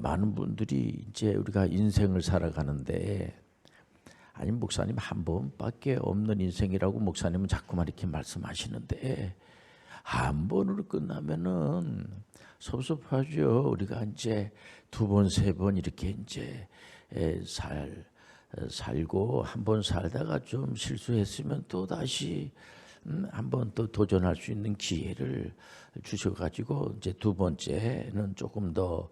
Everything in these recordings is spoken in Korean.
많은 분들이 이제 우리가 인생을 살아가는데 아니 목사님 한 번밖에 없는 인생이라고 목사님은 자꾸만 이렇게 말씀하시는데 한 번으로 끝나면은 섭섭하죠. 우리가 이제 두 번, 세 번 이렇게 이제 살고 한 번 살다가 좀 실수했으면 또 다시 한 번 또 도전할 수 있는 기회를 주셔가지고 이제 두 번째는 조금 더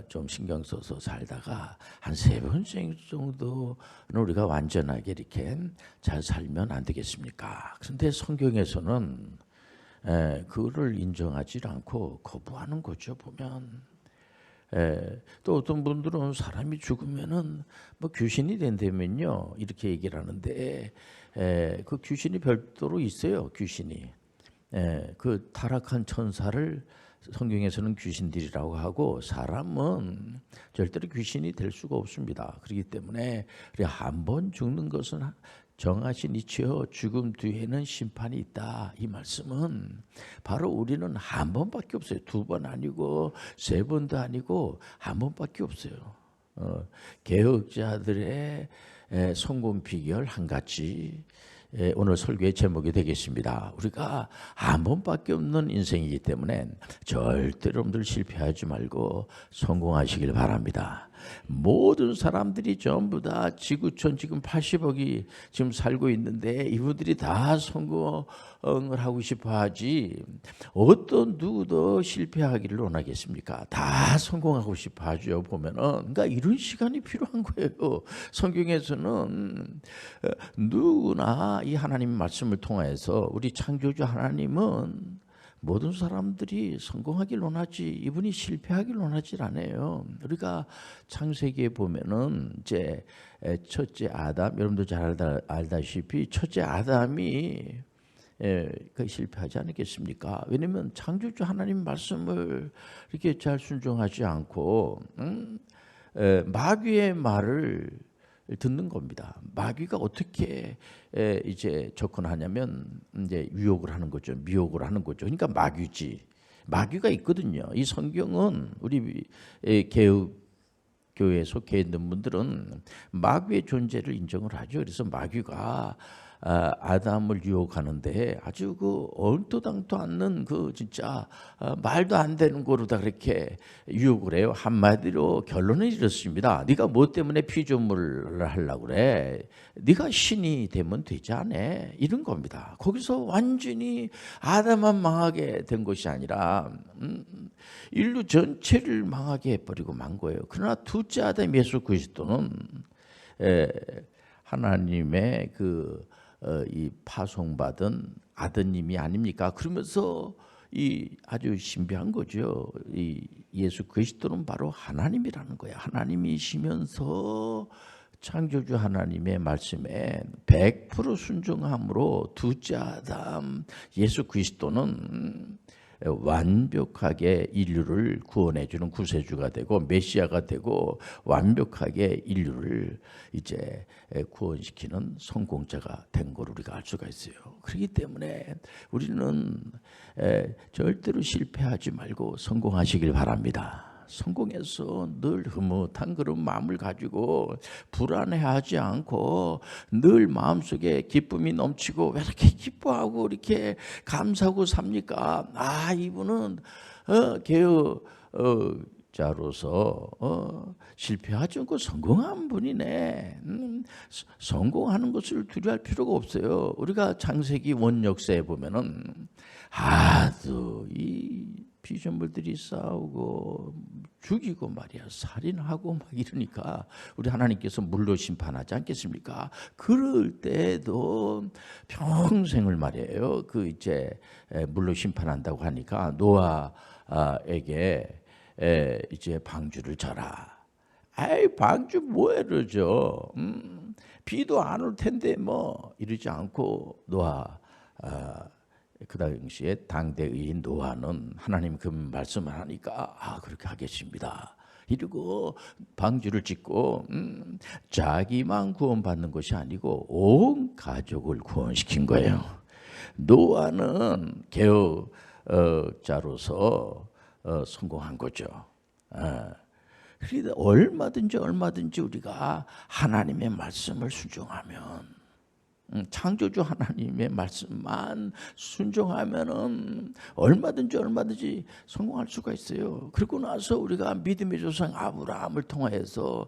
좀 신경 써서 살다가 한 세 번째 정도는 우리가 완전하게 이렇게 잘 살면 안 되겠습니까? 그런데 성경에서는 그거를 인정하지 않고 거부하는 거죠. 보면 또 어떤 분들은 사람이 죽으면은 뭐 귀신이 된다면요 이렇게 얘기를 하는데 그 귀신이 별도로 있어요. 귀신이 그 타락한 천사를 성경에서는 귀신들이라고 하고 사람은 절대로 귀신이 될 수가 없습니다. 그렇기 때문에 한 번 죽는 것은 정하신 이치요 죽음 뒤에는 심판이 있다. 이 말씀은 바로 우리는 한 번밖에 없어요. 두 번 아니고 세 번도 아니고 한 번밖에 없어요. 개혁자들의 성공 비결 한 가지 오늘 설교의 제목이 되겠습니다. 우리가 한 번밖에 없는 인생이기 때문에 절대로 여러분들 실패하지 말고 성공하시길 바랍니다. 모든 사람들이 전부 다 지구촌 지금 80억이 지금 살고 있는데 이분들이 다 성공을 하고 싶어 하지 어떤 누구도 실패하기를 원하겠습니까? 다 성공하고 싶어 하죠. 보면은 그러니까 이런 시간이 필요한 거예요. 성경에서는 누구나 이 하나님 말씀을 통해서 우리 창조주 하나님은 모든 사람들이 성공하길 원하지 이분이 실패하길 원하질 않아요. 우리가 창세기에 보면은 이제 첫째 아담 여러분도 잘 알다시피 첫째 아담이 실패하지 않겠습니까? 왜냐하면 창조주 하나님 말씀을 이렇게 잘 순종하지 않고 마귀의 말을 듣는 겁니다. 마귀가 어떻게 이제 접근하냐면 이제 유혹을 하는 거죠. 미혹을 하는 거죠. 그러니까 마귀지. 마귀가 있거든요. 이 성경은 우리 개혁 교회에 속해 있는 분들은 마귀의 존재를 인정을 하죠. 그래서 마귀가 아담을 유혹하는데 아주 그 얼토당토 않는 그 진짜 말도 안 되는 거로다 그렇게 유혹을 해요. 한마디로 결론은 이렇습니다. 네가 뭐 때문에 피조물을 하려고 그래? 네가 신이 되면 되지 않아? 이런 겁니다. 거기서 완전히 아담만 망하게 된 것이 아니라 인류 전체를 망하게 해버리고 만 거예요. 그러나 둘째 아담 예수 그리스도는 하나님의 이 파송받은 아드님이 아닙니까? 그러면서 이 아주 신비한 거죠. 이 예수 그리스도는 바로 하나님이라는 거예요. 하나님이시면서 창조주 하나님의 말씀에 100% 순종함으로 둘째 아담 예수 그리스도는 완벽하게 인류를 구원해주는 구세주가 되고 메시아가 되고 완벽하게 인류를 이제 구원시키는 성공자가 된 걸 우리가 알 수가 있어요. 그렇기 때문에 우리는 절대로 실패하지 말고 성공하시길 바랍니다. 성공해서 늘 흐뭇한 그런 마음을 가지고 불안해하지 않고 늘 마음속에 기쁨이 넘치고 왜 이렇게 기뻐하고 이렇게 감사하고 삽니까? 아 이분은 개혁자로서 실패하지 않고 성공한 분이네. 성공하는 것을 두려워할 필요가 없어요. 우리가 창세기 원역사에 보면은 아주 이 피조물들이 싸우고 죽이고 말이야 살인하고 막 이러니까 우리 하나님께서 물로 심판하지 않겠습니까? 그럴 때도 평생을 말이에요 그 이제 물로 심판한다고 하니까 노아에게 이제 방주를 져라. 아이 방주 뭐해 그러죠. 비도 안 올 텐데 뭐 이러지 않고 노아 그 당시에 당대의인 노아는 하나님 그 말씀을 하니까 그렇게 하겠습니다. 이러고 방주를 짓고 자기만 구원받는 것이 아니고 온 가족을 구원시킨 거예요. 노아는 개혁자로서 성공한 거죠. 그런데 얼마든지 우리가 하나님의 말씀을 순종하면, 창조주 하나님의 말씀만 순종하면은 얼마든지 성공할 수가 있어요. 그러고 나서 우리가 믿음의 조상 아브라함을 통하여서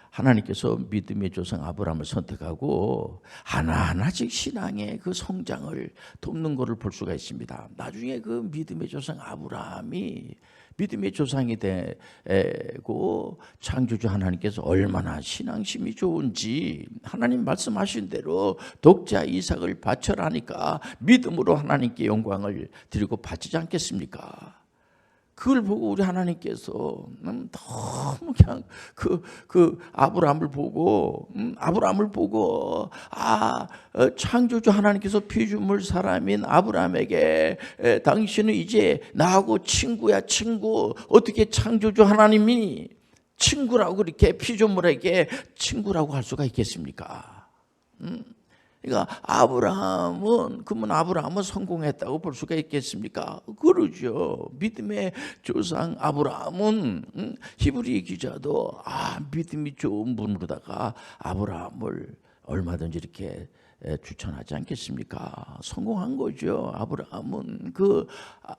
하나님께서 믿음의 조상 아브라함을 선택하고 하나하나씩 신앙의 그 성장을 돕는 것을 볼 수가 있습니다. 나중에 그 믿음의 조상 아브라함이 믿음의 조상이 되고 창조주 하나님께서 얼마나 신앙심이 좋은지 하나님 말씀하신 대로 독자 이삭을 바쳐라니까 믿음으로 하나님께 영광을 드리고 바치지 않겠습니까? 그걸 보고 우리 하나님께서 너무 그냥 그 아브라함을 보고 창조주 하나님께서 피조물 사람인 아브라함에게 당신은 이제 나하고 친구야 친구. 어떻게 창조주 하나님이 친구라고 그렇게 피조물에게 친구라고 할 수가 있겠습니까? 그러니까 그러면 아브라함은 성공했다고 볼 수가 있겠습니까? 그러죠. 믿음의 조상 아브라함은 히브리 기자도 믿음이 좋은 분으로다가 아브라함을 얼마든지 이렇게 추천하지 않겠습니까? 성공한 거죠. 아브라함은 그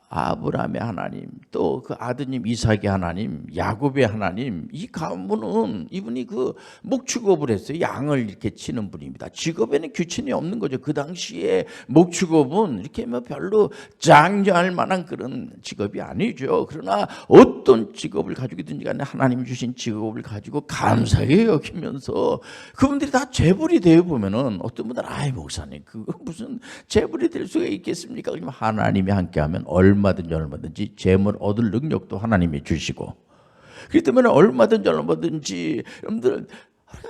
아브라함의 하나님, 또 그 아드님 이삭의 하나님, 야곱의 하나님, 이 가문은 이분이 그 목축업을 했어요. 양을 이렇게 치는 분입니다. 직업에는 규칙이 없는 거죠. 그 당시에 목축업은 이렇게 별로 장려할 만한 그런 직업이 아니죠. 그러나 어떤 직업을 가지고 있든지 간에 하나님 주신 직업을 가지고 감사하게 여기면서 그분들이 다 재벌이 되어 보면은 어떤 분들은 목사님 그거 무슨 재벌이 될 수가 있겠습니까? 그러면 하나님이 함께하면 얼마든지 재물 얻을 능력도 하나님이 주시고, 그렇기 때문에 얼마든지 여러분들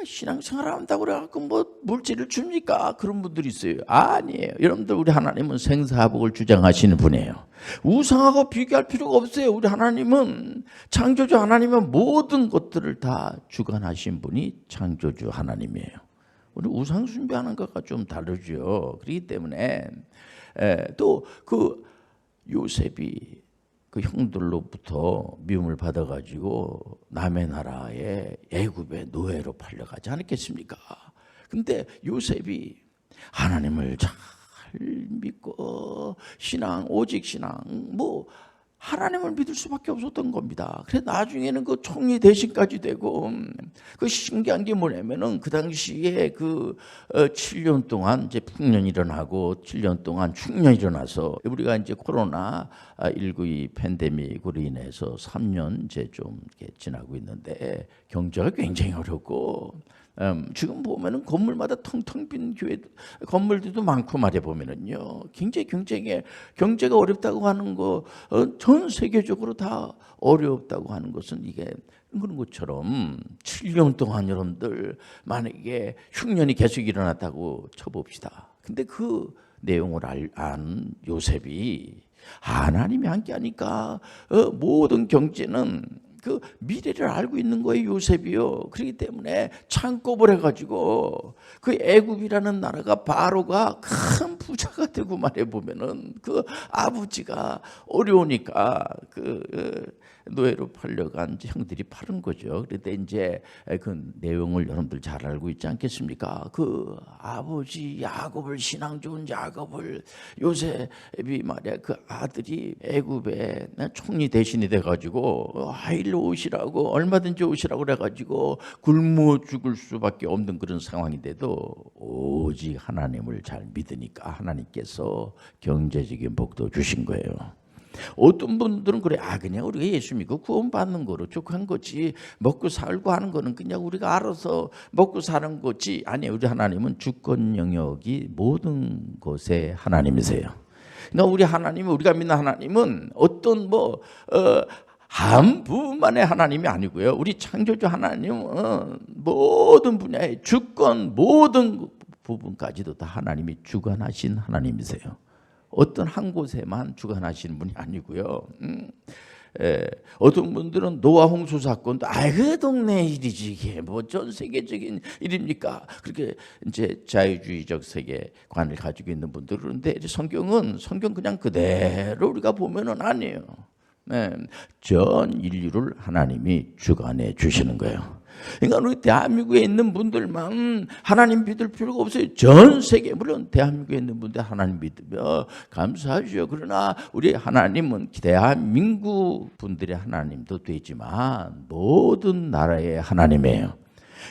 신앙생활 한다고 그래갖고 뭐 물질을 줍니까? 그런 분들이 있어요. 아니에요. 여러분들 우리 하나님은 생사복을 주장하시는 분이에요. 우상하고 비교할 필요가 없어요. 우리 하나님은 창조주 하나님은 모든 것들을 다 주관하신 분이 창조주 하나님이에요. 우리 우상 숭배하는 것과 좀 다르죠. 그렇기 때문에 또 그 요셉이 그 형들로부터 미움을 받아가지고 남의 나라에 애굽의 노예로 팔려가지 않았겠습니까? 근데 요셉이 하나님을 잘 믿고 오직 신앙 하나님을 믿을 수밖에 없었던 겁니다. 그래서 나중에는 그 총리 대신까지 되고, 그 신기한 게 뭐냐면은 그 당시에 7년 동안 이제 풍년이 일어나고 7년 동안 충년이 일어나서 우리가 이제 코로나19 이 팬데믹으로 인해서 3년 이제 좀 이렇게 지나고 있는데 경제가 굉장히 어렵고, 지금 보면은 건물마다 텅텅 빈 교회 건물들도 많고 말해 보면은요, 경제가 어렵다고 하는 거 전 세계적으로 다 어렵다고 하는 것은 이게 그런 것처럼 7년 동안 여러분들 만약에 흉년이 계속 일어났다고 쳐봅시다. 근데 그 내용을 안 요셉이 하나님이 함께하니까 모든 경제는 그 미래를 알고 있는 거예요, 요셉이요. 그렇기 때문에 창업을 해가지고 그 애굽이라는 나라가 바로가 큰 부자가 되고 말해 보면은 그 아버지가 어려우니까 노예로 팔려간 형들이 팔은 거죠. 그런데 이제 그 내용을 여러분들 잘 알고 있지 않겠습니까? 그 아버지 야곱을, 신앙 좋은 야곱을 요셉이 말이야 그 아들이 애굽에 총리 대신이 돼가지고 일로 오시라고 얼마든지 오시라고 그래가지고 굶어 죽을 수밖에 없는 그런 상황인데도 오직 하나님을 잘 믿으니까 하나님께서 경제적인 복도 주신 거예요. 어떤 분들은 그래, 그냥 우리가 예수 믿고 구원받는 거로 족한 거지, 먹고 살고 하는 거는 그냥 우리가 알아서 먹고 사는 거지. 아니, 우리 하나님은 주권 영역이 모든 것의 하나님이세요. 그러니까 우리가 믿는 하나님은 어떤 한 부분만의 하나님이 아니고요, 우리 창조주 하나님은 모든 분야의 주권, 모든 부분까지도 다 하나님이 주관하신 하나님이세요. 어떤 한 곳에만 주관하시는 분이 아니고요. 어떤 분들은 노아 홍수 사건도 그 동네 일이지 이게 전 세계적인 일입니까? 그렇게 이제 자유주의적 세계관을 가지고 있는 분들은 그런데 성경 그냥 그대로 우리가 보면은 아니에요. 전 인류를 하나님이 주관해 주시는 거예요. 그러니까 우리 대한민국에 있는 분들만 하나님 믿을 필요가 없어요. 전 세계, 물론 대한민국에 있는 분들 하나님 믿으며 감사하죠. 그러나 우리 하나님은 대한민국 분들의 하나님도 되지만 모든 나라의 하나님이에요.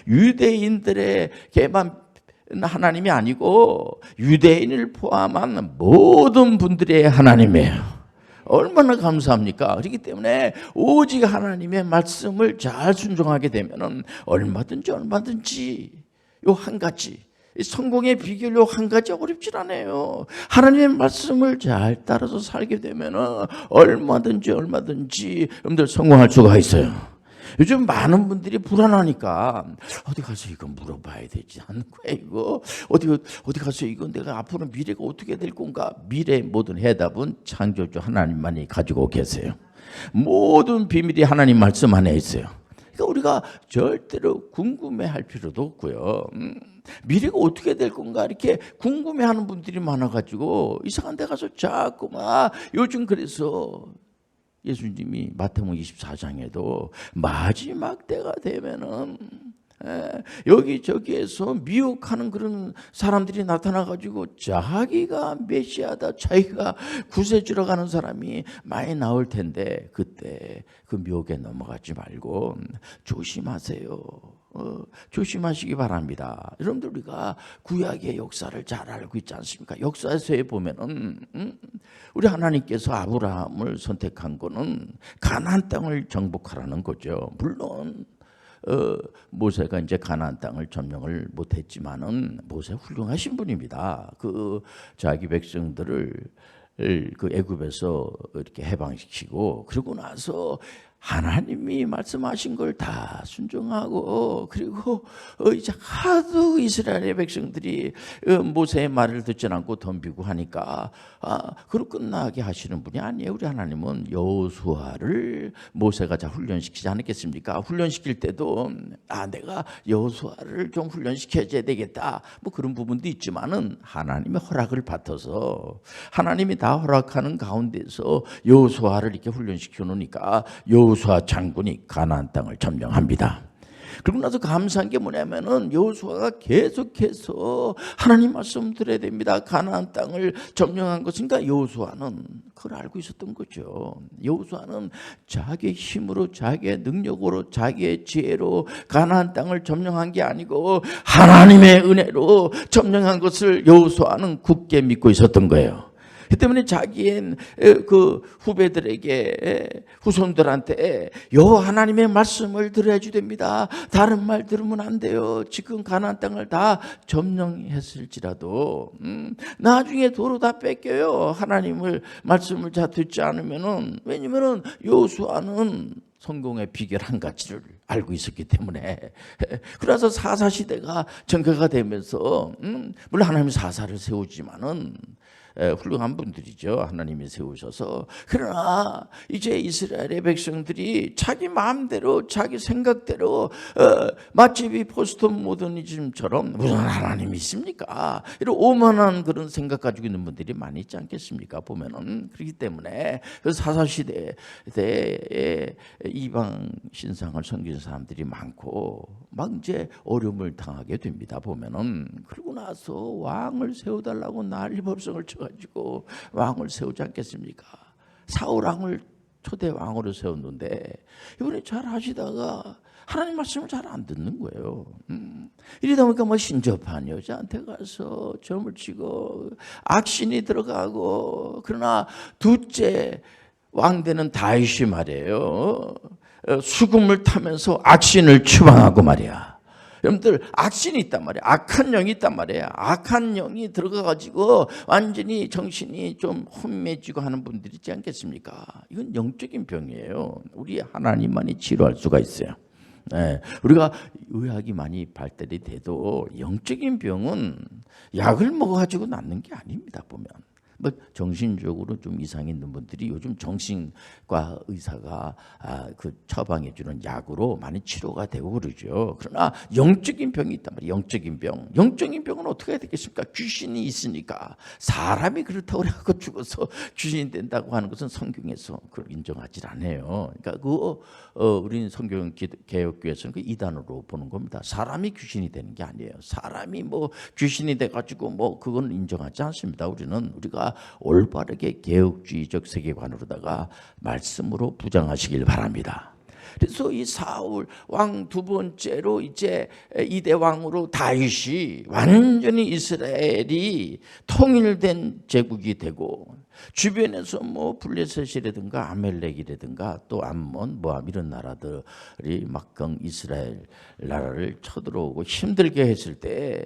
유대인들에게만 하나님이 아니고 유대인을 포함한 모든 분들의 하나님이에요. 얼마나 감사합니까? 그렇기 때문에 오직 하나님의 말씀을 잘 순종하게 되면 얼마든지 요 한 가지, 성공의 비결 요 한 가지 어렵질 않아요. 하나님의 말씀을 잘 따라서 살게 되면 얼마든지 여러분들 성공할 수가 있어요. 요즘 많은 분들이 불안하니까 어디 가서 이거 물어봐야 되지 않는 거야. 이거 어디 가서 이거 내가 앞으로 미래가 어떻게 될 건가. 미래의 모든 해답은 창조주 하나님만이 가지고 계세요. 모든 비밀이 하나님 말씀 안에 있어요. 그러니까 우리가 절대로 궁금해할 필요도 없고요. 미래가 어떻게 될 건가 이렇게 궁금해하는 분들이 많아가지고 이상한 데 가서 자꾸 막 요즘 그래서 예수님이 마태복음 24장에도 마지막 때가 되면은 여기저기에서 미혹하는 그런 사람들이 나타나가지고 자기가 메시아다, 자기가 구세주러 가는 사람이 많이 나올 텐데 그때 그 미혹에 넘어가지 말고 조심하세요. 조심하시기 바랍니다. 여러분들 우리가 구약의 역사를 잘 알고 있지 않습니까? 역사에서 보면은 우리 하나님께서 아브라함을 선택한 거는 가나안 땅을 정복하라는 거죠. 물론 모세가 이제 가나안 땅을 점령을 못했지만은 모세 훌륭하신 분입니다. 그 자기 백성들을 그 애굽에서 이렇게 해방시키고 그러고 나서 하나님이 말씀하신 걸 다 순종하고 그리고 이제 하도 이스라엘의 백성들이 모세의 말을 듣지 않고 덤비고 하니까 그걸 끝나게 하시는 분이 아니에요. 우리 하나님은 여호수아를 모세가 자 훈련시키지 않았겠습니까? 훈련시킬 때도 내가 여호수아를 좀 훈련시켜줘야 되겠다 뭐 그런 부분도 있지만은 하나님의 허락을 받아서 하나님이 다 허락하는 가운데서 여호수아를 이렇게 훈련시켜 놓으니까 여호수아 장군이 가나안 땅을 점령합니다. 그리고 나서 감사한 게 뭐냐면은 여호수아가 계속해서 하나님 말씀 들어야 됩니다. 가나안 땅을 점령한 것인가? 여호수아는 그걸 알고 있었던 거죠. 여호수아는 자기의 힘으로, 자기의 능력으로, 자기의 지혜로 가나안 땅을 점령한 게 아니고 하나님의 은혜로 점령한 것을 여호수아는 굳게 믿고 있었던 거예요. 그 때문에 자기의 그 후배들에게 후손들한테 하나님의 말씀을 들어야 됩니다. 다른 말 들으면 안 돼요. 지금 가나안 땅을 다 점령했을지라도 나중에 도로 다 뺏겨요. 하나님을 말씀을 잘 듣지 않으면은. 왜냐면은 여호수아는 성공의 비결 한 가지를 알고 있었기 때문에. 그래서 사사 시대가 전개가 되면서 물론 하나님이 사사를 세우지만은 훌륭한 분들이죠. 하나님이 세우셔서. 그러나 이제 이스라엘의 백성들이 자기 마음대로 자기 생각대로 마치 포스트 모더니즘처럼 무슨 하나님이 있습니까? 이런 오만한 그런 생각 가지고 있는 분들이 많이 있지 않겠습니까? 보면은. 그렇기 때문에 그 사사시대에 이방 신상을 섬기는 사람들이 많고 막 이제 어려움을 당하게 됩니다. 보면은. 그러고 나서 왕을 세워달라고 난리법석을 쳐가지고 왕을 세우지 않겠습니까? 사울 왕을 초대 왕으로 세웠는데 이번에 잘 하시다가 하나님 말씀을 잘 안 듣는 거예요. 이러다 보니까 뭐 신접한 여자한테 가서 점을 치고 악신이 들어가고. 그러나 둘째 왕 되는 다윗이 말이에요, 수금을 타면서 악신을 추방하고 말이야. 여러분들 악신이 있단 말이에요. 악한 영이 있단 말이에요. 악한 영이 들어가가지고 완전히 정신이 좀 혼미해지고 하는 분들이 있지 않겠습니까? 이건 영적인 병이에요. 우리 하나님만이 치료할 수가 있어요. 네, 우리가 의학이 많이 발달이 돼도 영적인 병은 약을 먹어가지고 낫는 게 아닙니다. 보면 뭐 정신적으로 좀 이상이 있는 분들이 요즘 정신과 의사가 그 처방해 주는 약으로 많이 치료가 되고 그러죠. 그러나 영적인 병이 있단 말이에요. 영적인 병. 영적인 병은 어떻게 해야 되겠습니까? 귀신이 있으니까. 사람이 그렇다고 해서 죽어서 귀신이 된다고 하는 것은 성경에서 그걸 인정하지 않아요. 그러니까 우리는 성경 개혁교회에서는 그 이단으로 보는 겁니다. 사람이 귀신이 되는 게 아니에요. 사람이 뭐 귀신이 돼가지고 뭐 그건 인정하지 않습니다. 우리가 올바르게 개혁주의적 세계관으로다가 말씀으로 부장하시길 바랍니다. 그래서 이 사울 왕 두 번째로 이제 이대 왕으로 다윗이 완전히 이스라엘이 통일된 제국이 되고 주변에서 뭐 블레셋이라든가 아멜렉이라든가 또 암몬, 모압 이런 나라들이 막강 이스라엘 나라를 쳐들어오고 힘들게 했을 때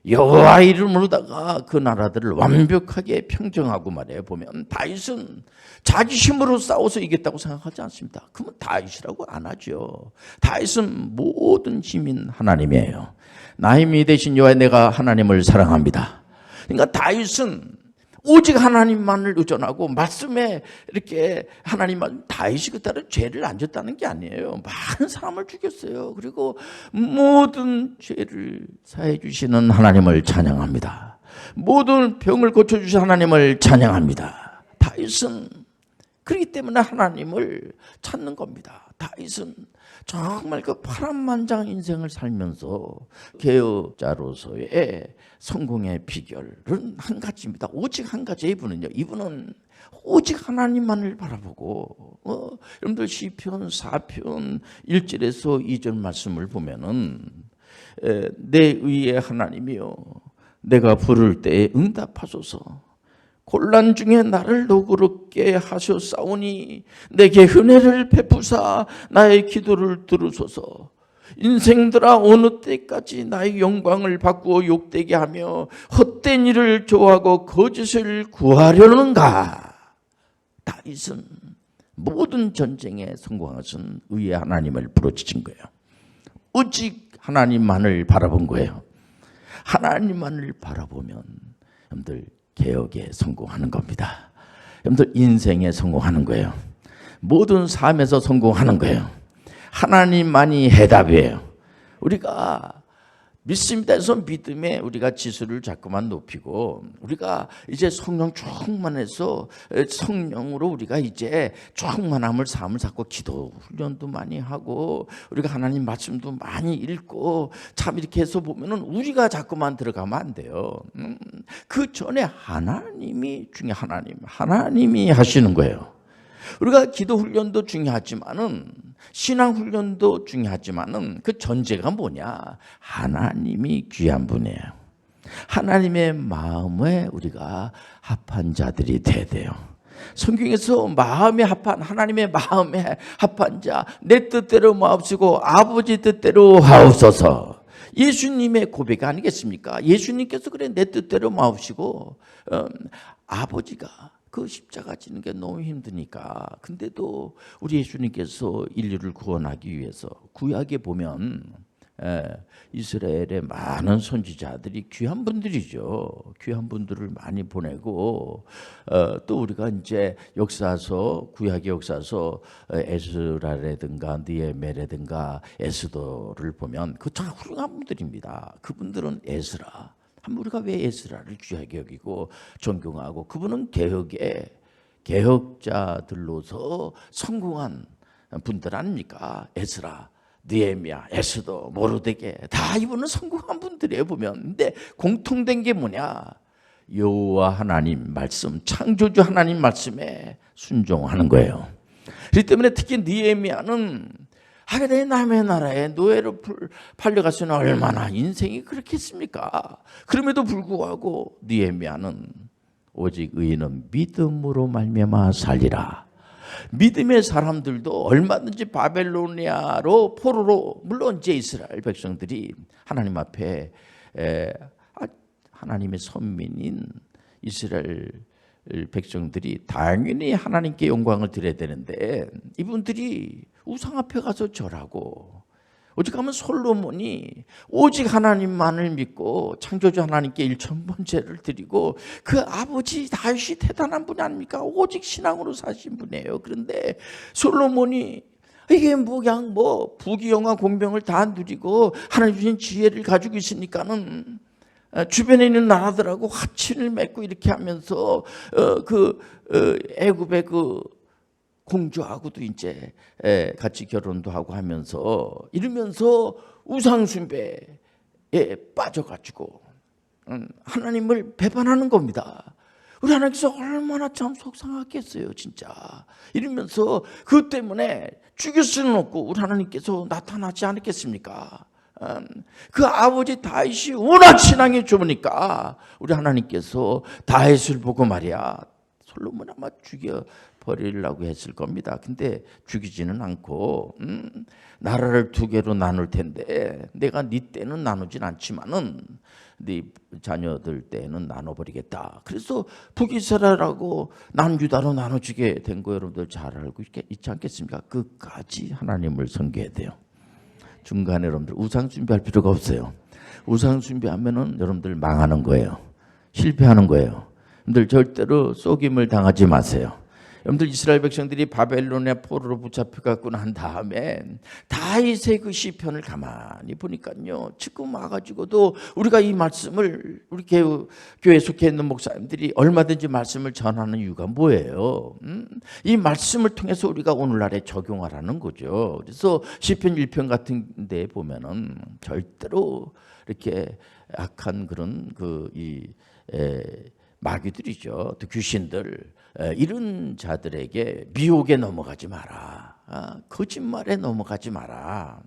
여호와 이름으로다가 그 나라들을 완벽하게 평정하고 말해요. 보면 다윗은 자기 힘으로 싸워서 이겼다고 생각하지 않습니다. 그러면 다윗이라고 안 하죠. 다윗은 모든 힘인 하나님이에요. 나의 힘이 되신 여호와 내가 하나님을 사랑합니다. 그러니까 다윗은 오직 하나님만을 의존하고 말씀에 이렇게 하나님만 다윗이 그따른 죄를 안 졌다는 게 아니에요. 많은 사람을 죽였어요. 그리고 모든 죄를 사해 주시는 하나님을 찬양합니다. 모든 병을 고쳐 주신 하나님을 찬양합니다. 다윗은 그렇기 때문에 하나님을 찾는 겁니다. 다윗은 정말 그 파란만장 인생을 살면서 개혁자로서의 성공의 비결은 한 가지입니다. 오직 한 가지. 이분은 오직 하나님만을 바라보고 여러분들 시편 4편 1절에서 2절 말씀을 보면은 내 의의 하나님이여 내가 부를 때에 응답하소서. 곤란 중에 나를 너그럽게 하셨사오니 내게 은혜를 베푸사 나의 기도를 들으소서. 인생들아 어느 때까지 나의 영광을 바꾸어 욕되게 하며 헛된 일을 좋아하고 거짓을 구하려는가. 다윗은 모든 전쟁에 성공하신 의의 하나님을 부르짖은 거예요. 오직 하나님만을 바라본 거예요. 하나님만을 바라보면 여러분들 개혁에 성공하는 겁니다. 여러분들 인생에 성공하는 거예요. 모든 삶에서 성공하는 거예요. 하나님만이 해답이에요. 우리가 믿습니다 해서 믿음에 우리가 지수를 자꾸만 높이고 우리가 이제 성령 충만해서 성령으로 우리가 이제 충만함을 삶을 잡고 기도 훈련도 많이 하고 우리가 하나님 말씀도 많이 읽고 참 이렇게 해서 보면은 우리가 자꾸만 들어가면 안 돼요. 그 전에 하나님이 하나님이 하시는 거예요. 우리가 기도 훈련도 중요하지만은 신앙 훈련도 중요하지만은 그 전제가 뭐냐? 하나님이 귀한 분이에요. 하나님의 마음에 우리가 합한 자들이 돼야 돼요. 성경에서 하나님의 마음에 합한 자, 내 뜻대로 마옵시고 아버지 뜻대로 하옵소서. 예수님의 고백 아니겠습니까? 예수님께서 그래 내 뜻대로 마옵시고 아버지가 그 십자가 지는 게 너무 힘드니까. 근데도 우리 예수님께서 인류를 구원하기 위해서 구약에 보면 이스라엘의 많은 선지자들이 귀한 분들이죠. 귀한 분들을 많이 보내고 또 우리가 이제 역사서 구약의 역사서 에스라라든가 느헤미야라든가 에스더를 보면 그 참 훌륭한 분들입니다. 그분들은 에스라. 우리가 왜 에스라를 귀하게 여기고 존경하고 그분은 개혁자들로서 성공한 분들 아닙니까? 에스라, 느헤미야, 에스더, 모르드게 다 이분은 성공한 분들이에요 보면. 근데 공통된 게 뭐냐? 여호와 하나님 말씀, 창조주 하나님 말씀에 순종하는 거예요. 그렇기 때문에 특히 느헤미야는 내 남의 나라에 노예로 팔려갔으니 얼마나 인생이 그렇겠습니까? 그럼에도 불구하고 느헤미야는 오직 의인은 믿음으로 말미암아 살리라. 믿음의 사람들도 얼마든지 바벨로니아로 포로로 물론 이제 이스라엘 백성들이 하나님 앞에 하나님의 선민인 이스라엘 백성들이 당연히 하나님께 영광을 드려야 되는데 이분들이 우상 앞에 가서 절하고 오직 하면 솔로몬이 오직 하나님만을 믿고 창조주 하나님께 일천번제를 드리고 그 아버지 다윗이 대단한 분이 아닙니까? 오직 신앙으로 사신 분이에요. 그런데 솔로몬이 이게 그냥 부귀영화 공병을 다 누리고 하나님 주신 지혜를 가지고 있으니까는 주변에 있는 나라들하고 화친을 맺고 이렇게 하면서 애굽의 그 공주하고도 이제 같이 결혼도 하고 하면서 이러면서 우상숭배에 빠져가지고 하나님을 배반하는 겁니다. 우리 하나님께서 얼마나 참 속상하겠어요 진짜. 이러면서 그것 때문에 죽일 수는 없고 우리 하나님께서 나타나지 않았겠습니까? 그 아버지 다윗이 워낙 신앙이 좋으니까 우리 하나님께서 다윗을 보고 말이야, 솔로몬 아마 죽여버리려고 했을 겁니다. 근데 죽이지는 않고 나라를 두 개로 나눌 텐데 내가 네 때는 나누진 않지만은 네 자녀들 때는 나눠버리겠다. 그래서 북이스라엘하고 남유다로 나눠지게 된 거 여러분들 잘 알고 있지 않겠습니까? 끝까지 하나님을 섬겨야 돼요. 중간에 여러분들 우상 숭배할 필요가 없어요. 우상 숭배하면은 여러분들 망하는 거예요. 실패하는 거예요. 여러분들 절대로 속임을 당하지 마세요. 여러분들 이스라엘 백성들이 바벨론의 포로로 붙잡혀갖고 난 다음에 다윗의 그 시편을 가만히 보니까요, 지금 와가지고도 우리가 이 말씀을 우리 교회에 속해 있는 목사님들이 얼마든지 말씀을 전하는 이유가 뭐예요? 이 말씀을 통해서 우리가 오늘날에 적용하라는 거죠. 그래서 시편 1편 같은 데 보면은 절대로 이렇게 악한 그런 마귀들이죠. 또 귀신들, 이런 자들에게 미혹에 넘어가지 마라. 거짓말에 넘어가지 마라.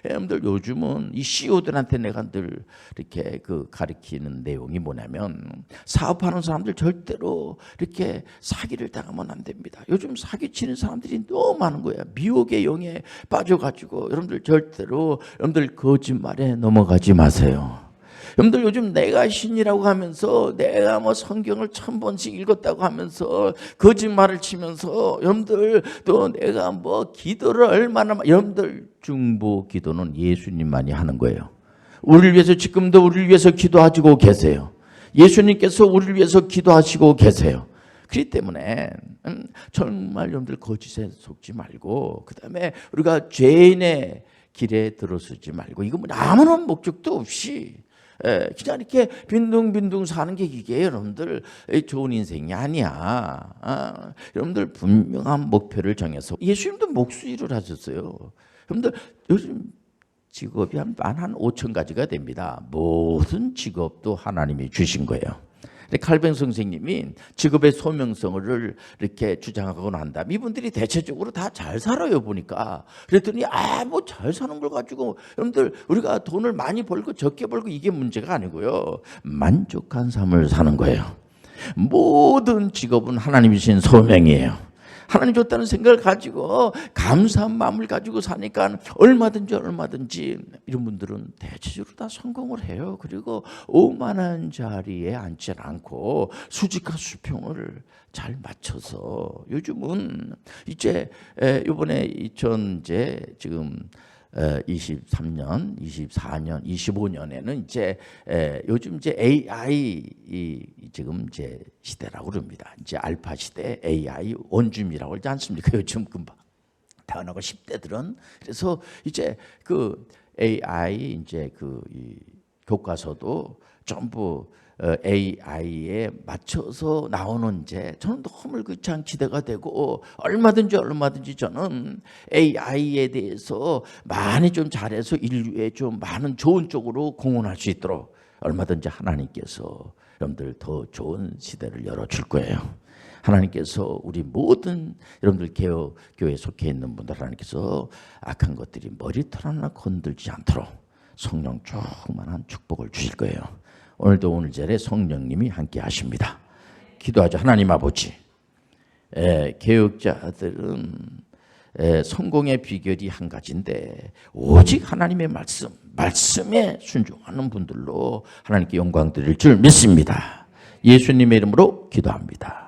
여러분들 요즘은 이 CEO들한테 내가 늘 이렇게 가르치는 내용이 뭐냐면, 사업하는 사람들 절대로 이렇게 사기를 당하면 안 됩니다. 요즘 사기치는 사람들이 너무 많은 거예요. 미혹의 영에 빠져가지고 여러분들 절대로 여러분들 거짓말에 넘어가지 마세요. 여러분들 요즘 내가 신이라고 하면서 내가 성경을 1000번씩 읽었다고 하면서 거짓말을 치면서 여러분들 또 내가 기도를 얼마나 여러분들 중보 기도는 예수님만이 하는 거예요. 우리를 위해서 지금도 우리를 위해서 기도하시고 계세요. 예수님께서 우리를 위해서 기도하시고 계세요. 그렇기 때문에 정말 여러분들 거짓에 속지 말고, 그 다음에 우리가 죄인의 길에 들어서지 말고, 이거 아무런 목적도 없이 그냥 이렇게 빈둥빈둥 사는 게 이게 여러분들 좋은 인생이 아니야. 여러분들 분명한 목표를 정해서, 예수님도 목수일을 하셨어요. 여러분들 요즘 직업이 한 5,000가지가 됩니다. 모든 직업도 하나님이 주신 거예요. 칼뱅 선생님이 직업의 소명성을 이렇게 주장하고 난 다음에 이분들이 대체적으로 다 잘 살아요 보니까. 그랬더니 잘 사는 걸 가지고 여러분들 우리가 돈을 많이 벌고 적게 벌고 이게 문제가 아니고요, 만족한 삶을 사는 거예요. 모든 직업은 하나님이 주신 소명이에요. 하나님 줬다는 생각을 가지고 감사한 마음을 가지고 사니까 얼마든지 이런 분들은 대체적으로 다 성공을 해요. 그리고 오만한 자리에 앉지 않고 수직과 수평을 잘 맞춰서 요즘은 이제 이번에 지금 23년, 24년, 25년에는 이제 요즘 이제 AI 지금 이제 시대라고 그럽니다. 이제 알파 시대, AI 원줌이라고 그러지 않습니까? 요즘 금방 태어나고 10대들은. 그래서 이제 AI 이제 이 교과서도 전부 AI에 맞춰서 나오는 저는 너무 참 기대가 되고, 얼마든지 저는 AI에 대해서 많이 좀 잘해서 인류에 좀 많은 좋은 쪽으로 공헌할 수 있도록 얼마든지 하나님께서 여러분들 더 좋은 시대를 열어줄 거예요. 하나님께서 우리 모든 여러분들 교회에 속해 있는 분들, 하나님께서 악한 것들이 머리털 하나 건들지 않도록 성령 충만한 축복을 주실 거예요. 오늘도 오늘절에 성령님이 함께 하십니다. 기도하죠. 하나님 아버지, 개혁자들은 성공의 비결이 한 가지인데 오직 하나님의 말씀에 순종하는 분들로 하나님께 영광 드릴 줄 믿습니다. 예수님의 이름으로 기도합니다.